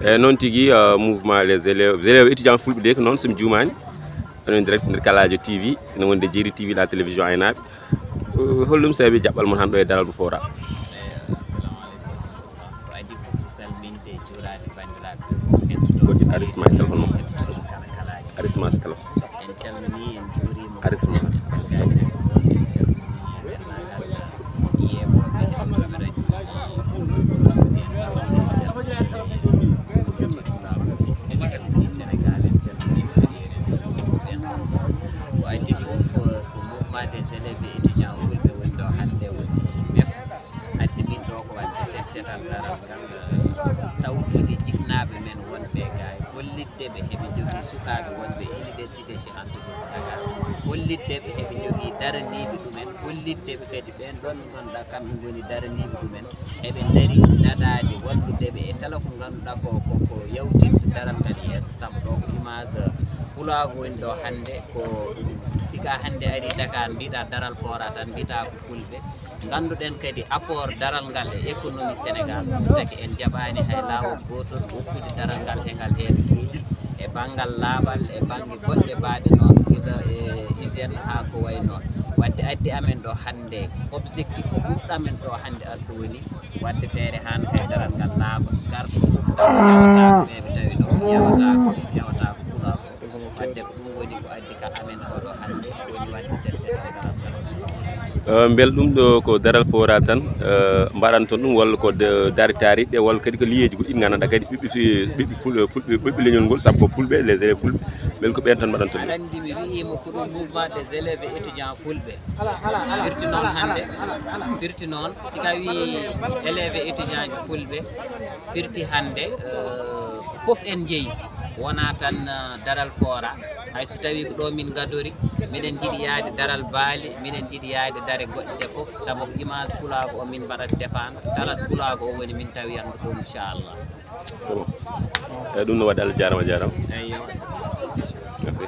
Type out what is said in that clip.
eyyi noon tigui mouvement les élèves étudiants fulɓe de ko noon somi jumani onon direct nder Kaladio TV ne wonde Djeri TV la télévision aynaɓe hollum sababu jaɓɓal mon hande ɗo e Daral mo Fora. Arisma téléphone mo arisma kala en calmini en juurima arisma Sénégal en calmini ko addi fof ko mouvement des élèves et étudiants fulɓe woni ɗo hande woni MEF addi min ɗo ko wadde seetal daral ngal tawtude jignaɓe men wonɓe ga gollidde ɓe heɓe jogui sukaɓe wonɓe université Cheikh Anta Diop Dakar gollidde ɓe heɓe jogui daraniɓe ɗumen gollidde ɓe kadi ɓen ɗon ɓe ganduɗa kamɓe goni daraniɓe ɗumen heɓe daari daɗade walludeɓe e kala ko ganduɗa ko yawtinde daral ngal yeeso saabu ɗo ko image Pulago woni ɗo hande ko sika hande ari Dakar mbiɗa Daral Fora tan mbiyata ko fulɓe ganduɗen kadi apport daral ngal e économie Sénégal taki en jaɓani hay lawol gotol hokkude daral ngal e ngal heeɓe keji e banggal laaɓal e banggue goɗɗe mbaɗe noon guila e hygiène ha ko way noon wadde addi amen ɗo hande objectif o ɓurɗamen ɗo hande ardu woni wadde feere han kay daral ngal laaɓa garɗo yawata ɓeɓe tawi ɗo yawata ko Pulago wadde ko ɗum woni ko addi ka amen oɗo hande woni wadde set daral ngal beel ɗum ɗo ko Daral Fora tan mbaɗan toon ɗum walla ko daari tariɗe walla kadi ko liyeji goɗɗi gandanɗa kadi ɓiɓɓe fulɓe leñol ngol saabu ko fulɓe les élèves fulɓe beel ko ɓen tan mbaɗan toon aɗa andi mi wiima ko ɗum mouvement des élèves et étudiants fulɓe firti noon hande firti noon sika wi élèves et étudiants ji fulɓe firti hande ko foof en jeeyi wona tan Daral Fora hay so tawi ko ɗo min gadori miɗen jiiɗi yaade Daral Baali miɗen jiiɗi yaade daare goɗɗe foof saabu ko image Pulago o min mbaɗat défendre daral Pulago o woni min tawiyanmo ɗo inchallah eyyi ɗum no waɗi Allah jarama eyyo merci